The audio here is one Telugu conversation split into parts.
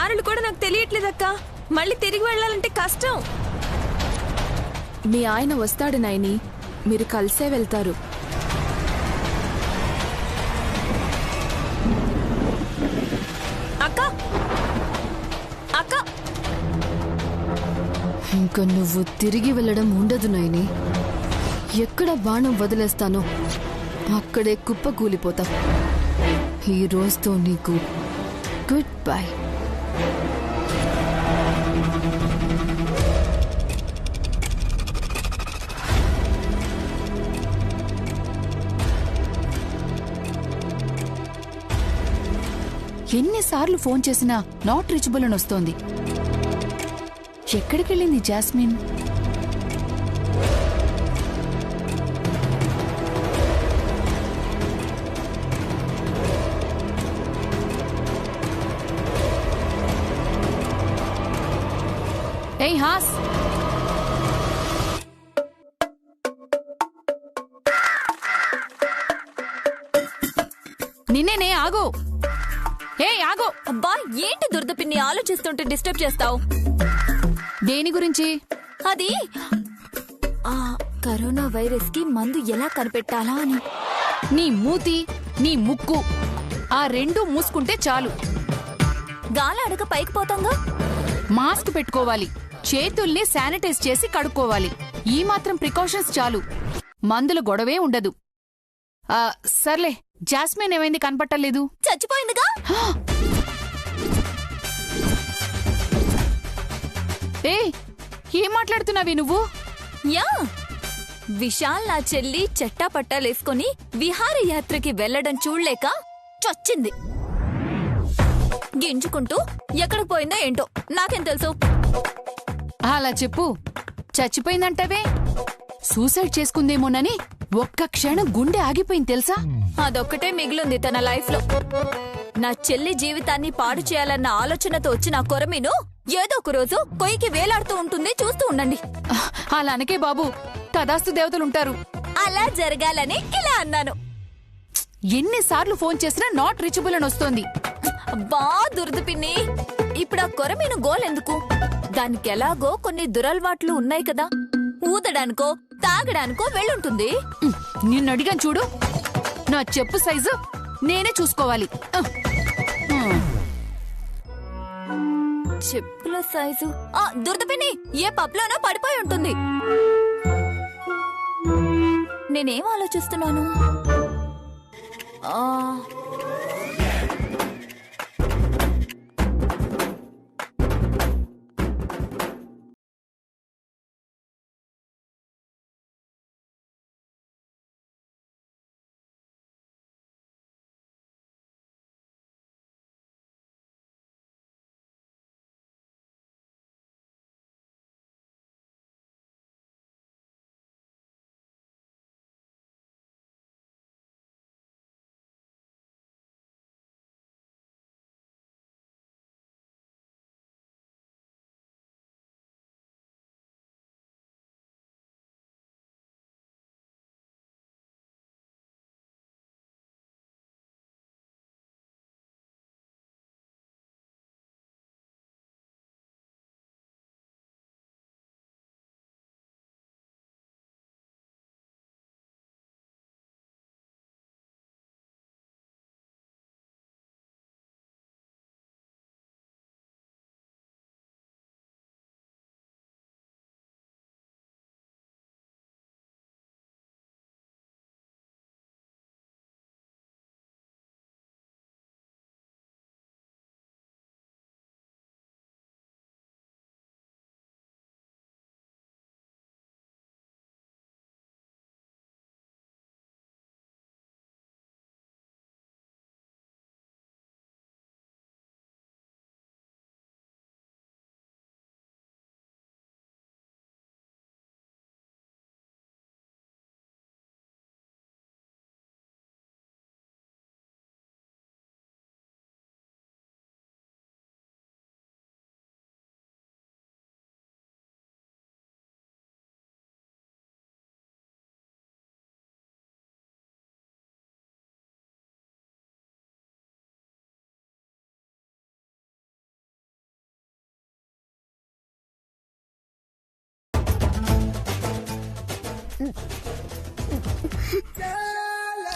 దారులు కూడా నాకు తెలియట్లేదక్క. మళ్ళీ తిరిగి వెళ్ళాలంటే కష్టం. మీ ఆయన వస్తాడు నైని, మీరు కలిసే వెళ్తారు. అక్క అక్క ఇంకా నువ్వు తిరిగి వెళ్ళడం ఉండదు నైని. ఎక్కడ బాణం వదిలేస్తానో అక్కడే కుప్ప కూలిపోతా. ఈ రోజుతో నీకు గుడ్ బై. ఎన్నిసార్లు ఫోన్ చేసినా నాట్ రీచబుల్ అని వస్తోంది. ఎక్కడికెళ్ళింది జాస్మిన్? ఏయ్ హాస్, నిన్నేనే, ఆగు. ఏయ్ ఆగు. అబ్బా, ఏంటి దురద పిన్ని, ఆలోచిస్తుంటే డిస్టర్బ్ చేస్తావు. దేని గురించి? అది ఆ కరోనా వైరస్ కి మందు ఎలా కనిపెట్టాలా అని. నీ మూతి, నీ ముక్కు ఆ రెండు మూసుకుంటే చాలు. గాలాడక పైకి పోతాంగా. మాస్క్ పెట్టుకోవాలి, చేతుల్ని శానిటైజ్ చేసి కడుక్కోవాలి. ఈ మాత్రం ప్రికాషన్స్ చాలు, మందుల గొడవే ఉండదు. సర్లే, జాస్మిన్ ఏమైంది, కనపట్టలేదు? చచ్చిపోయిందిగా. ఏయ్, ఏం మాట్లాడుతున్నావి నువ్వు? యా, విశాల్ నా చెల్లి చెట్టా పట్టాలేసుకుని విహారయాత్రకి వెళ్లడం చూడలేక చచ్చింది. గింజుకుంటూ ఎక్కడికి పోయిందో ఏంటో నాకేం తెలుసు. అలా చెప్పు. చచ్చిపోయిందంటవే, సూసైడ్ చేసుకుందేమోనని ఒక్క క్షణం గుండె ఆగిపోయింది తెలుసా? అదొక్కటే మిగిలింది తన లైఫ్ లో. నా చెల్లి జీవితాన్ని పాడు చేయాలన్న ఆలోచనతో వచ్చిన కొరమీను ఏదో ఒక రోజు కొయ్యికి వేలాడుతూ ఉంటుంది, చూస్తూ ఉండండి. అలా అనకే బాబు, తదాస్తు దేవతలుంటారు. అలా జరగాలని ఇలా అన్నాను. ఎన్నిసార్లు ఫోన్ చేసినా నాట్ రీచబుల్ అని వస్తోంది. బా దురద పిన్ని, ఇప్పుడు ఆ కొరమీను గోలెందుకు? దానికి ఎలాగో కొన్ని దురలవాట్లు ఉన్నాయి కదా. ఊదడానికో తాగడానికో వెళ్ళుంటుంది. నిన్నడిగాను చూడు, నా చెప్పు సైజు నేనే చూసుకోవాలి. చెప్పుల సైజు దురద పిన్ని ఏ పబ్లోనో పడిపోయి ఉంటుంది. నేనేం ఆలోచిస్తున్నాను?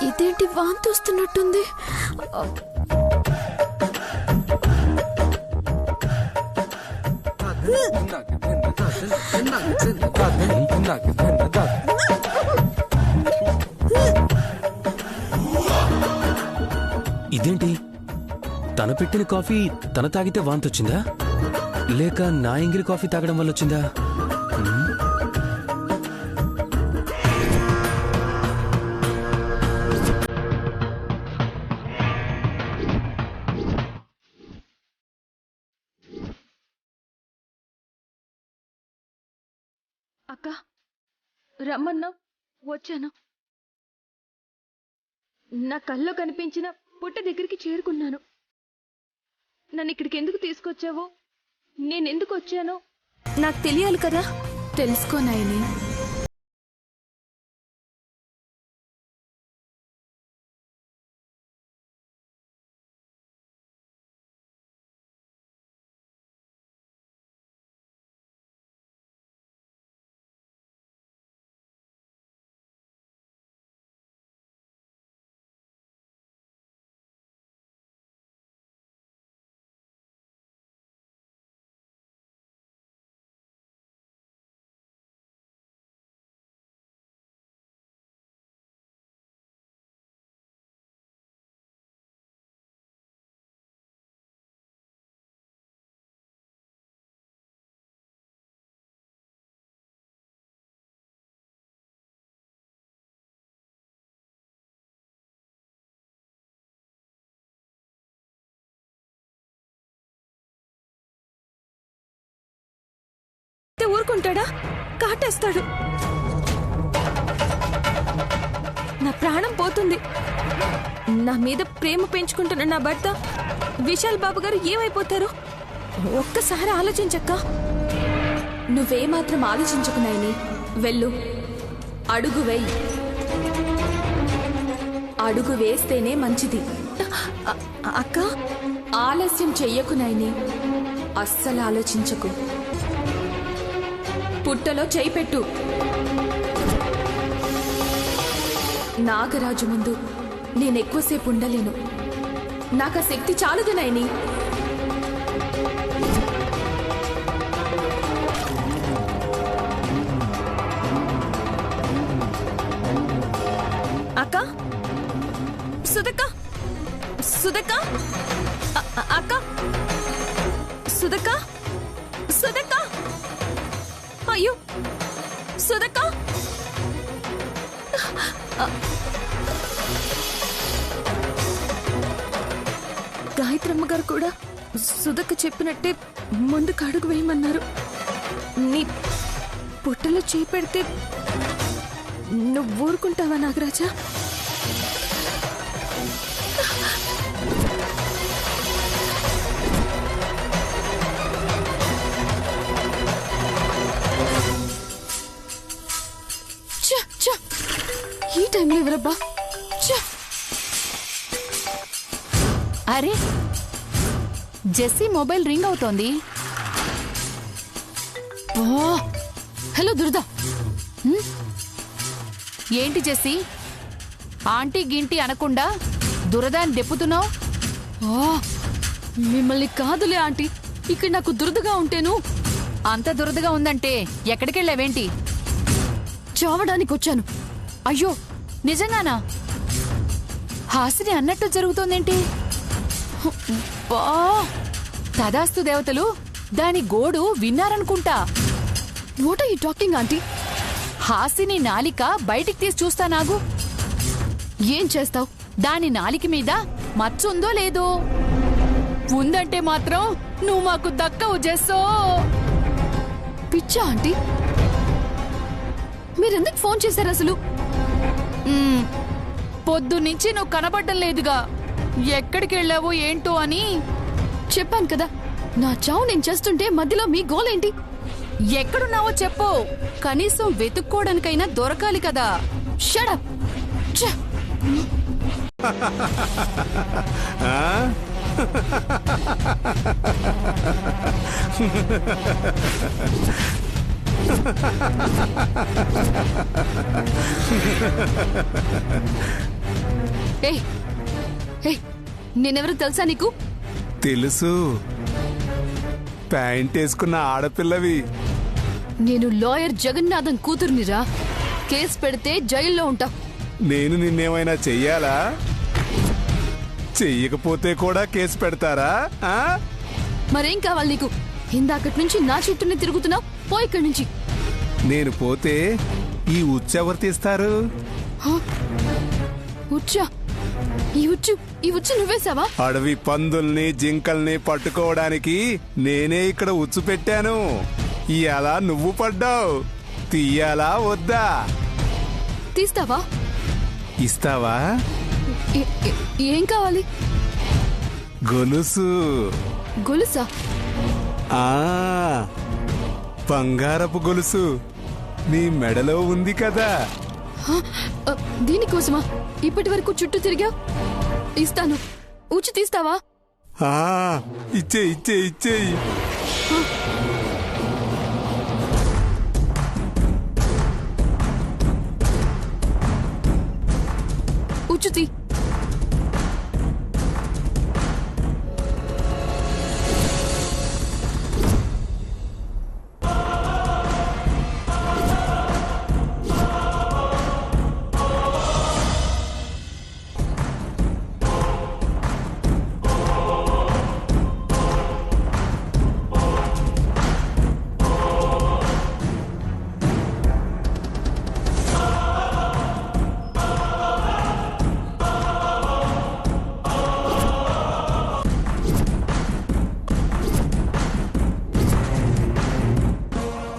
ఇదేంటి వాంతి వస్తున్నట్టుంది? ఇదేంటి, తను పెట్టిన కాఫీ తన తాగితే వాంతొచ్చిందా, లేక నా ఎంగిలి కాఫీ తాగడం వల్ల వచ్చిందా? అక్క రమ్మన్నా వచ్చాను. నా కల్లో కనిపించిన పుట్ట దగ్గరికి చేరుకున్నాను. నన్ను ఇక్కడికి ఎందుకు తీసుకొచ్చావో, నేనెందుకు వచ్చానో నాకు తెలియాలి కదా. తెలుసుకో నయని. ఊరుకుంటాడా? కాటేస్తాడు. నా ప్రాణం పోతుంది. నా మీద ప్రేమ పెంచుకుంటున్న నా భర్త విశాల్ బాబు గారు ఏమైపోతారు? ఒక్కసారి ఆలోచించక్క. నువ్వేమాత్రం ఆలోచించకు నైని, వెళ్ళు, అడుగు వేయి. అడుగు వేస్తేనే మంచిది. అక్క ఆలస్యం చెయ్యకు నైని, అస్సలు ఆలోచించకు. పుట్టలో చేయి పెట్టు. నాగరాజు ముందు నేనెక్కువసేపు ఉండలేను. నాకు ఆ శక్తి చాలదు నైని. అక్క సుధక్క, సుధక్క, అక్క సుధక్క, సుధక్క, అయ్యో సుధక్క. గాయత్రమ్మ గారు కూడా సుధక్క చెప్పినట్టే ముందుకు అడుగు వేయమన్నారు. నీ పుట్టలో చేపెడితే నువ్వు ఊరుకుంటావా నాగరాజా? ఈ టైంలో ఎవరబ్బా? అరే, జెస్సీ మొబైల్ రింగ్ అవుతోంది. హలో దుర్దా. ఏంటి జెస్సీ, ఆంటీ గింటి అనకుండా దురదాన్ని దెప్పుతున్నావు? మిమ్మల్ని కాదులే ఆంటీ, ఇక్కడ నాకు దురదగా ఉంటేను. అంత దురదగా ఉందంటే ఎక్కడికెళ్ళావేంటి? చావడానికి వచ్చాను. అయ్యో, నిజంగానా? హాసిని అన్నట్టు జరుగుతోందేంటి? బా, తదాస్తు దేవతలు దాని గోడు విన్నారనుకుంటా. What are you talking aunty? Hasini నాలిక బయటికి తీసి చూస్తానాగు. ఏం చేస్తావు? దాని నాలిక మీద మచ్చుందో లేదో? ఉందంటే మాత్రం నువ్వు మాకు దక్కవు జెస్సో. పిచ్చా ఆంటీ? మీరెందుకు ఫోన్ చేశారు అసలు? పొద్దున్నుంచి నువ్వు కనబడ్డం లేదుగా, ఎక్కడికి వెళ్ళావు ఏంటో అని. చెప్పాను కదా, నా చావు నేను చేస్తుంటే మధ్యలో మీ గోలేంటి? ఎక్కడున్నావో చెప్పు, కనీసం వెతుక్కోవడానికైనా దొరకాలి కదా. Shut up. ఏయ్ ఏయ్ నేనెవరో తెలుసా నీకు? తెలుసు, ప్యాంట్ వేసుకున్న ఆడపిల్లవి. నేను లాయర్ జగన్నాథం కూతుర్నిరా. కేసు పెడితే జైల్లో ఉంటా. నేను నిన్నేమైనా చెయ్యాలా? చెయ్యకపోతే కూడా కేసు పెడతారా? మరేం కావాలి నీకు? ఇందాకటి నుంచి నా చుట్టూనే తిరుగుతున్నావు. పో ఇక్కడి నుంచి. నేను పోతే ఈ ఉచ్చెవరు తీస్తారు? ఉచ్చా? ఈ ఉచ్చు నువ్వేసావా? అడవి పందుల్ని జింకల్ని పట్టుకోవడానికి నేనే ఇక్కడ ఉచ్చు పెట్టాను. ఇలా నువ్వు పడ్డావు. తీయాలా వద్దా? తీస్తావా? ఇస్తావా? ఏం కావాలి? గొలుసు. గొలుసా? బంగారపు గొలుసు నీ మెడలో ఉంది కదా. దీనికోసమా ఇప్పటి వరకు చుట్టూ తిరిగా? ఇస్తాను. ఉచ్చు తీస్తావా? ఇచ్చేయి. ఉచ్చు తీ.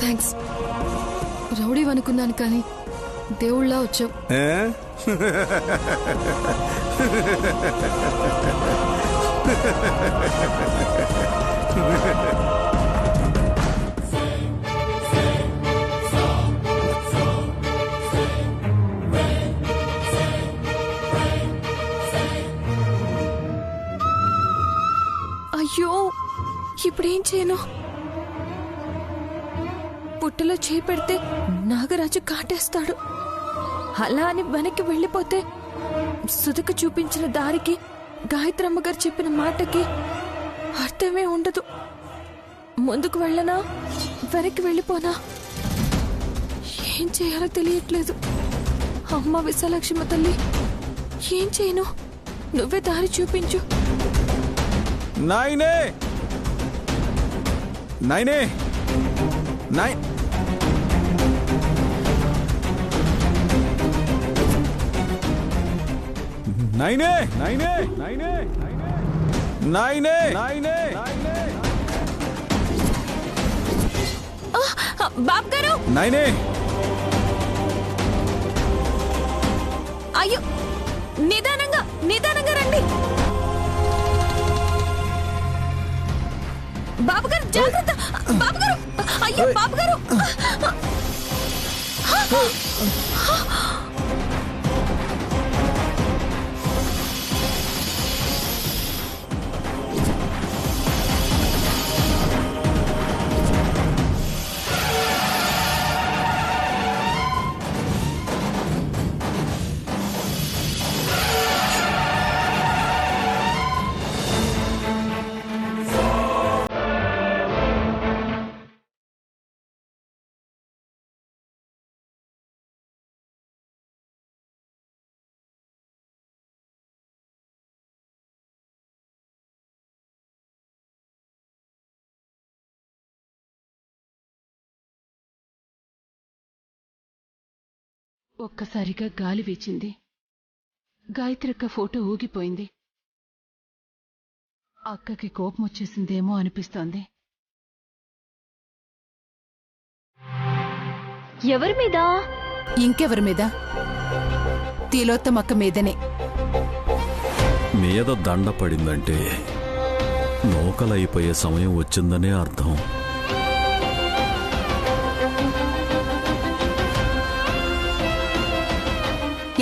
థ్యాంక్స్. రౌడీ అనుకున్నాను కానీ దేవుళ్ళ వచ్చావు. అయ్యో, ఇప్పుడేం చేయను? పుట్టలో చేపెడితే నాగరాజు కాటేస్తాడు. అలా అని వెనక్కి వెళ్ళిపోతే సుధకు చూపించిన దారికి, గాయత్రమ్మ గారు చెప్పిన మాటకి అర్థమే ఉండదు. ముందుకు వెళ్ళనా, వెనక్కి వెళ్ళిపోనా? ఏం చేయాలో తెలియట్లేదు. అమ్మ విశాలక్ష్మి తల్లి, ఏం చేయను? నువ్వే దారి చూపించు. నాయనే నాయనే నాయ్ నాయనే నాయనే నాయనే నాయనే నాయనే బాబు గారు! నాయనే అయ్యో, నిదానంగా నిదానంగా రండి. బాబుగారు జాగ్రత్త! బాబుగారు! అయ్యో బాబుగారు! ఒక్కసారిగా గాలి వీచింది. గాయత్రక్క ఫోటో ఊగిపోయింది. అక్కకి కోపం వచ్చేసిందేమో అనిపిస్తోంది. ఎవరి మీద? ఇంకెవరి మీద? తిలోత్తమక్క మీదనే. మీద దండ పడిందంటే నూకలైపోయే సమయం వచ్చిందనే అర్థం.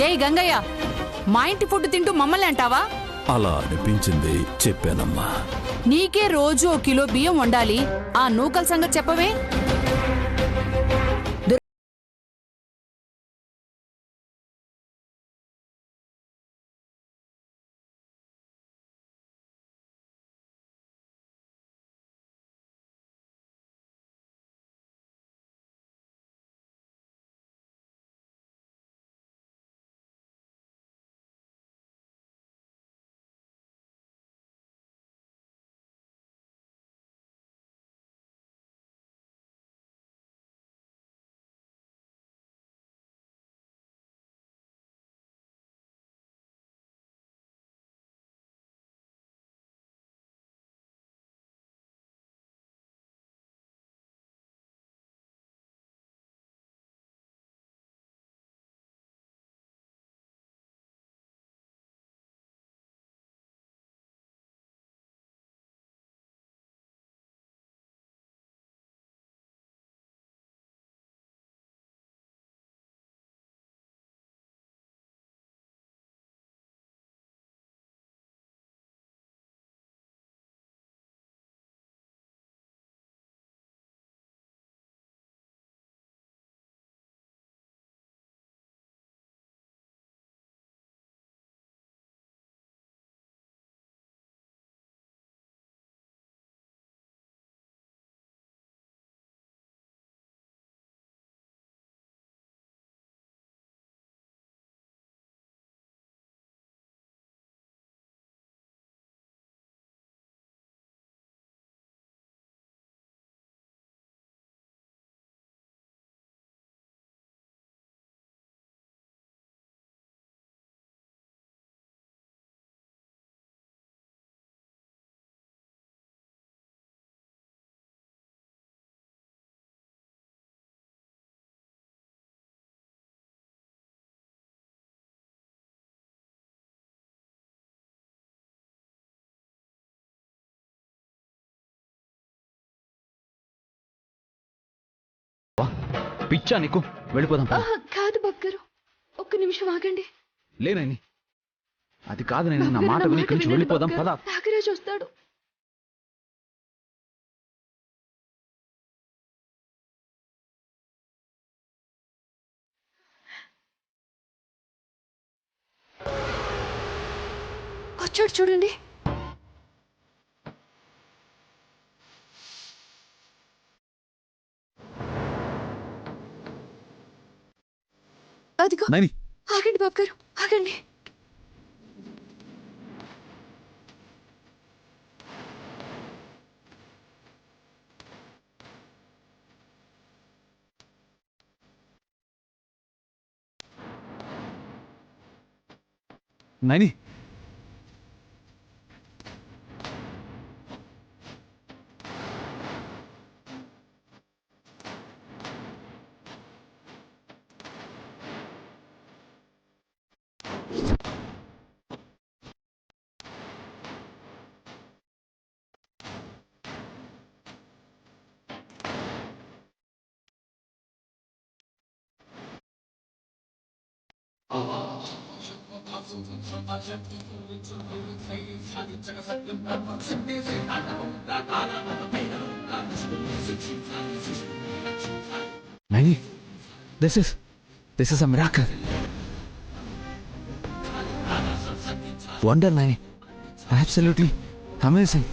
ఏయ్ గంగయ్య, మా ఇంటి ఫుడ్ తింటూ మమ్మల్ని అంటావా? అలా అనిపించింది, చెప్పానమ్మా. నీకే రోజు 1 కిలో బియ్యం వండాలి. ఆ నూకల సంగతి చెప్పవే. పిచ్చా నీకు? వెళ్ళిపోదాం పద. కాదు బాబు గారు, ఒక్క నిమిషం ఆగండి. లేనని అది కాదు, నేను నా మాట విని ఇక్కడి నుంచి వెళ్ళిపోదాం పద. నాగరాజు వస్తాడు. వచ్చాడు చూడండి. అదిగో. నైని ఆగండి బాబు గారు, ఆగండి. Naini Naini, this is a miracle. Wonder, Naini. Absolutely amazing.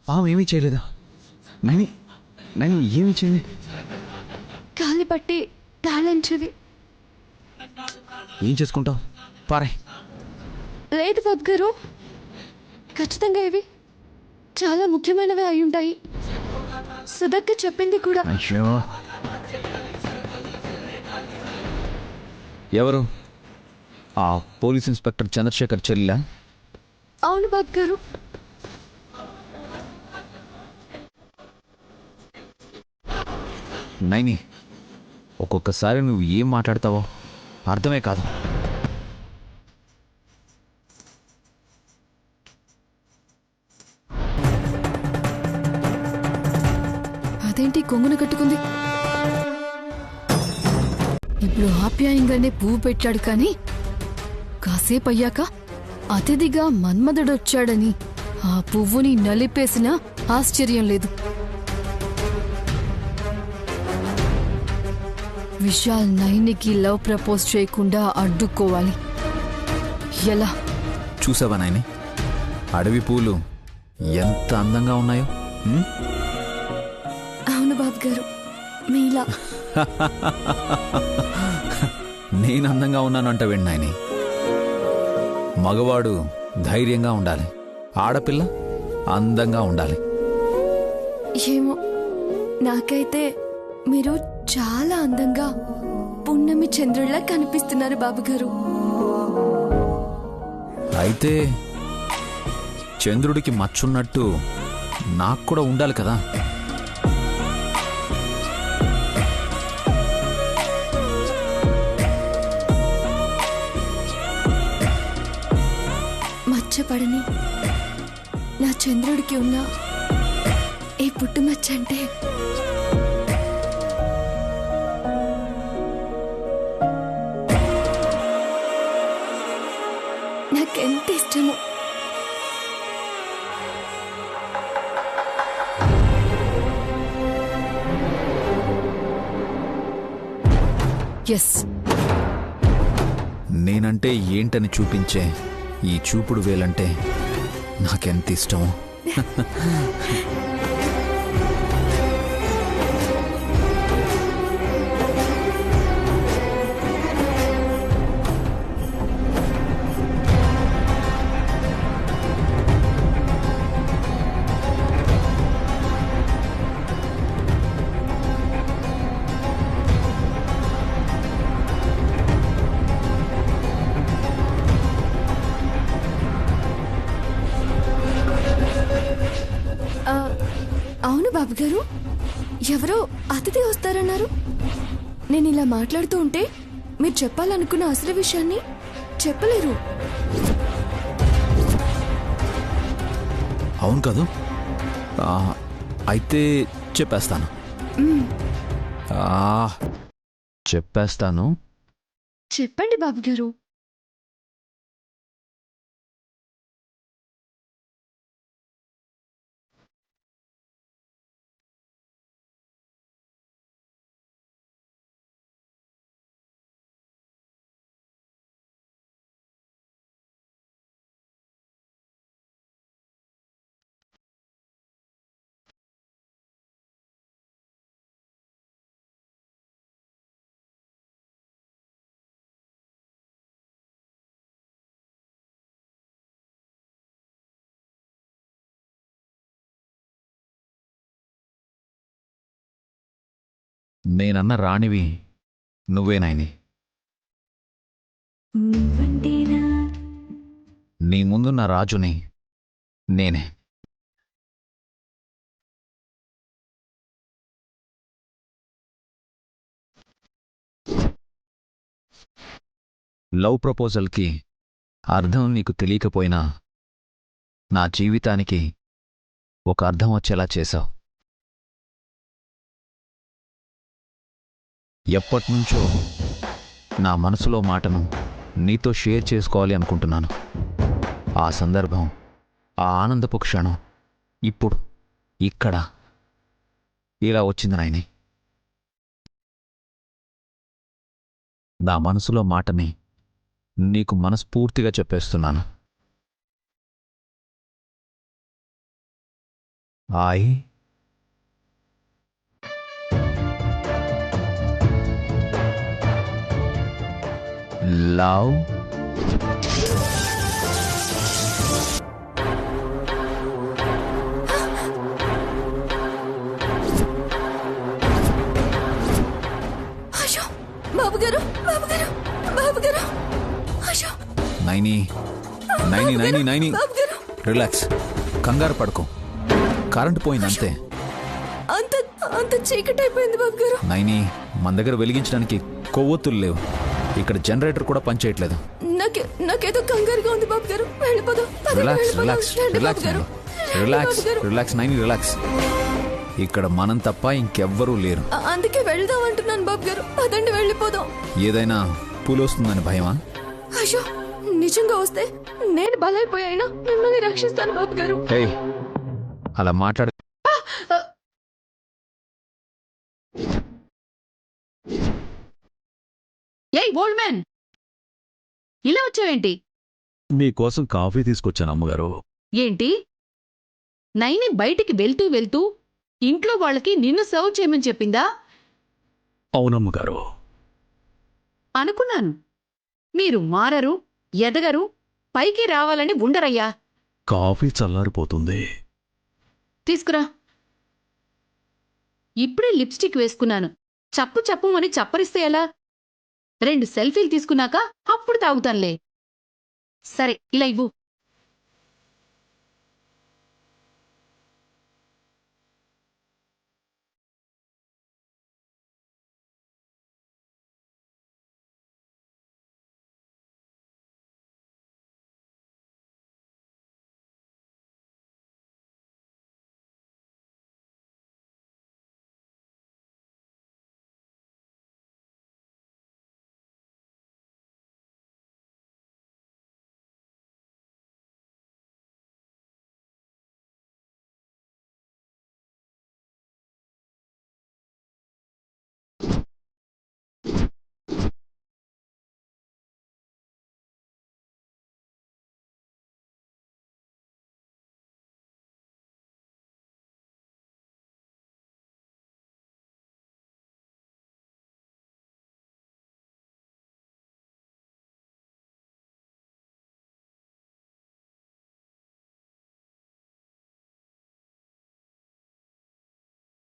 పాము ఏమీ చేయలేదా? నైని ఏమీ చేయలేదు. కాలి పట్టి తాళించింది. ఏం చేసుకుంటావు? పారే. లేదు బాబు గారు, ఖచ్చితంగా ఇవి చాలా ముఖ్యమైనవి అయి ఉంటాయి. సుధక్క చెప్పింది కూడా. అయ్యో, ఎవరు? ఆ పోలీస్ ఇన్స్పెక్టర్ చంద్రశేఖర్ చెల్లిలా? అవును బాబు గారు. నైని, ఒక్కొక్కసారి నువ్వు ఏం మాట్లాడతావో అర్థమే కాదు. అదేంటి కొంగున కట్టుకుంది? ఇప్పుడు ఆప్యాయంగానే పువ్వు పెట్టాడు, కానీ కాసేపు అయ్యాక అతిథిగా మన్మధుడొచ్చాడని ఆ పువ్వుని నలిపేసినా ఆశ్చర్యం లేదు. విశాల్ నైనికి లవ్ ప్రపోజ్ చేయకుండా అడ్డుకోవాలి. ఎలా? చూసావా నైని, అడవి పూలు ఎంత అందంగా ఉన్నాయో? అవును బాబు గారు, మీలా. నేను అందంగా ఉన్నానంటావేంటి నాయని? మగవాడు ధైర్యంగా ఉండాలి, ఆడపిల్ల అందంగా ఉండాలి. ఏమో, నాకైతే మీరు చాలా అందంగా పున్నమి చంద్రుల్లా కనిపిస్తున్నారు బాబుగారు. అయితే చంద్రుడికి మచ్చున్నట్టు నాకు కూడా ఉండాలి కదా. మచ్చపడని నా చంద్రుడికి ఉన్న ఈ పుట్టుమచ్చ అంటే నాకెంత ఇష్టమో. ఎస్, నేనంటే ఏంటని చూపించే ఈ చూపుడు వేలంటే నాకెంత ఇష్టమో. అవును బాబు గారు, ఎవరో అతిథి వస్తారన్నారు. నేను ఇలా మాట్లాడుతూ ఉంటే మీరు చెప్పాలనుకున్న అసలు విషయాన్ని చెప్పలేరు. అవును కాదు. అయితే చెప్పేస్తాను. చెప్పేస్తాను. చెప్పండి బాబు గారు. నేనన్న రాణివి నువ్వే నాయని. నీ ముందున్న రాజుని నేనే. లవ్ ప్రపోజల్కి అర్థం నీకు తెలియకపోయినా నా జీవితానికి ఒక అర్థం వచ్చేలా చేశావు. ఎప్పటినుంచో నా మనసులో మాటను నీతో షేర్ చేసుకోవాలి అనుకుంటున్నాను. ఆ సందర్భం, ఆ ఆనందపు క్షణం ఇప్పుడు ఇక్కడ ఇలా వచ్చింది నాయని. నా మనసులో మాటని నీకు మనస్ఫూర్తిగా చెప్పేస్తున్నాను. ఐ లవ్ అయ్యో బాబు గారు, బాబు గారు, బాబు గారు. అయ్యో నైని, నైని, నైని, నైని, బాబు గారు. రిలాక్స్. కంగారు పడుకో. కరెంటు పోయిందంతే. అంత అంత చీకటి అయిపోయింది బాబు గారు. నైని, మన దగ్గర వెలిగించడానికి కొవ్వొత్తులు లేవు. ఇక్కడ జనరేటర్ కూడా పనిచేయట్లేదు. నాకేదో కంగారుగా ఉంది బాబు గారు. వెళ్ళిపోదాం. Relax, relax, relax, relax, relax Naini, relax. ఇక్కడ మనం తప్ప ఇంకెవ్వరూ లేరు. అందుకే వెళ్దాం అంటున్నాను బాబు గారు. అదండి, వెళ్ళిపోదాం. ఏదైనా పూలొస్తుందని భయమా? అయ్యో, నిజంగా వస్తే నేను బలైపోయాయినా మిమ్మల్ని రక్షిస్తాను బాబు గారు. హే, అలా మాట్లాడ. ఏయ్ ఓల్డ్ మ్యాన్, ఇలా వచ్చావేంటి? మీకోసం కాఫీ తీసుకొచ్చాను అమ్మగారు. ఏంటి, నైని బయటికి వెళ్తూ వెళ్తూ ఇంట్లో వాళ్ళకి నిన్ను సర్వ్ చేయమని చెప్పిందా? అవునమ్మగారు. అనుకున్నాను. మీరు మారరు, ఎదగరు, పైకి రావాలని ఉండరయ్యా. కాఫీ చల్లారిపోతుంది. తీసుకురా. ఇప్పుడే లిప్స్టిక్ వేసుకున్నాను. చప్పు చప్పు అని చప్పరిస్తే ఎలా? 2 సెల్ఫీలు తీసుకున్నాక అప్పుడు తాగుతానులే. సరే, ఇలా ఇవ్వు.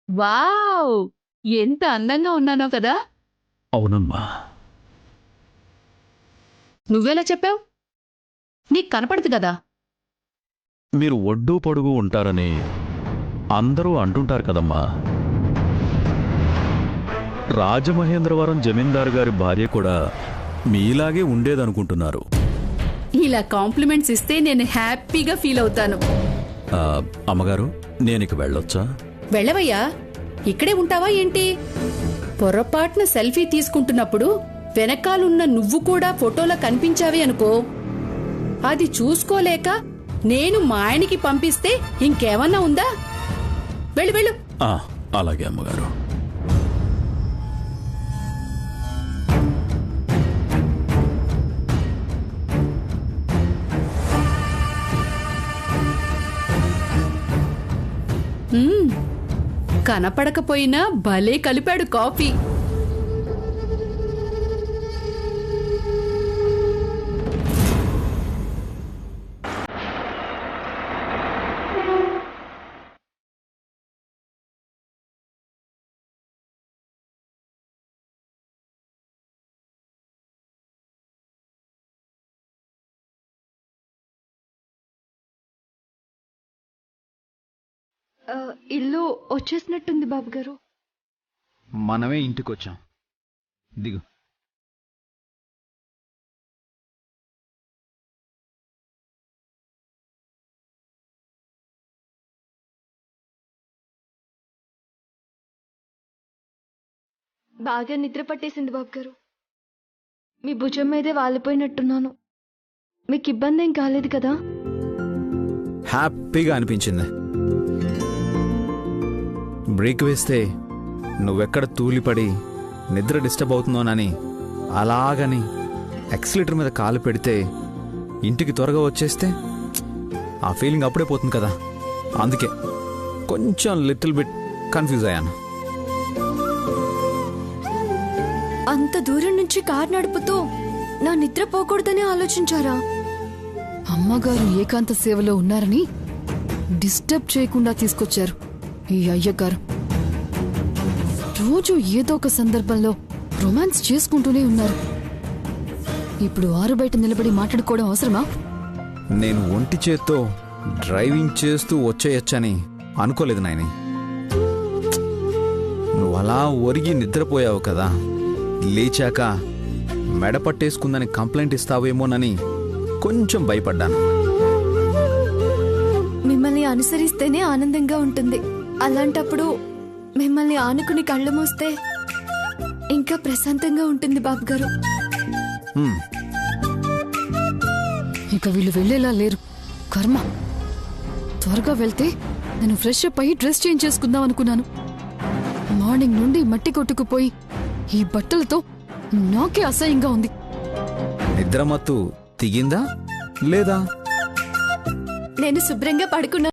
వావ్, ఎంత అందంగా ఉన్నానో కదా. అవునమ్మా. నువ్వెలా చెప్పావు? నీకు కనపడదు కదా. మీరు ఒడ్డు పొడుగు ఉంటారని అందరూ అంటుంటారు కదమ్మా. రాజమహేంద్రవరం జమీందారు గారి భార్య కూడా మీలాగే ఉండేదనుకుంటున్నారు. ఇలా కాంప్లిమెంట్స్ ఇస్తే నేను హ్యాపీగా ఫీల్ అవుతాను. అమ్మగారు నేనిక వెళ్ళొచ్చా? వెళ్ళవయ్యా, ఇక్కడే ఉంటావా ఏంటి? పొరపాటున సెల్ఫీ తీసుకుంటున్నప్పుడు వెనకాలున్న నువ్వు కూడా ఫోటోలో కనిపించావి అనుకో, అది చూసుకోలేక నేను మా ఆయనకి పంపిస్తే ఇంకేమన్నా ఉందా? వెళ్ళు వెళ్ళు. అలాగే అమ్మగారు. కనపడకపోయినా భలే కలిపాడు కాఫీ. ఇల్లు వచ్చేసినట్టుంది బాబు గారు. మనమే ఇంటికొచ్చాం, దిగు. బాగా నిద్ర పట్టేసింది బాబు గారు. మీ భుజం మీదే వాలిపోయినట్టున్నాను. మీకు ఇబ్బంది ఏం కాలేదు కదా? హ్యాపీగా అనిపించింది. బ్రేక్ వేస్తే నువ్వెక్కడ తూలిపడి నిద్ర డిస్టర్బ్ అవుతుందోనని అలాగని యాక్సిలేటర్ మీద కాలు పెడితే ఇంటికి త్వరగా వచ్చేస్తే ఆ ఫీలింగ్ అప్పుడే పోతుంది కదా. అందుకే కొంచెం లిటిల్ బిట్ కన్ఫ్యూజ్ అయ్యాను. అంత దూరం నుంచి కారు నడుపుతూ నా నిద్ర పోకూడదని ఆలోచించారా? అమ్మగారు ఏకాంత సేవలో ఉన్నారని డిస్టర్బ్ చేయకుండా తీసుకొచ్చారు ఈ అయ్యగారు. రోజు ఏదో ఒక సందర్భంలో రొమాన్స్ చేసుకుంటూనే ఉన్నారు. ఇప్పుడు ఆరు బయట నిలబడి మాట్లాడుకోవడం అవసరమా? నేను ఒంటి చేత్తో డ్రైవింగ్ చేస్తూ వచ్చేయచ్చని అనుకోలేదు నాయని. నువ్వు అలా ఒరిగి నిద్రపోయావు కదా, లేచాక మెడ పట్టేసుకుందని కంప్లైంట్ ఇస్తావేమోనని కొంచెం భయపడ్డాను. మిమ్మల్ని అనుసరిస్తేనే ఆనందంగా ఉంటుంది. అలాంటప్పుడు మిమ్మల్ని ఆనుకుని కళ్ళు మూస్తే ఇంకా ప్రశాంతంగా ఉంటుంది బాబు గారు. ఇక వీళ్ళు వెళ్ళేలా లేరు. కర్మ. త్వరగా వెళ్తే నేను ఫ్రెష్ అప్ అయ్యి డ్రెస్ చేంజ్ చేసుకుందాం అనుకున్నాను. మార్నింగ్ నుండి మట్టి కొట్టుకుపోయి ఈ బట్టలతో నాకే అసహ్యంగా ఉంది. నిద్రమత్తు దిగిందా లేదా? నేను శుభ్రంగా పడుకున్నా.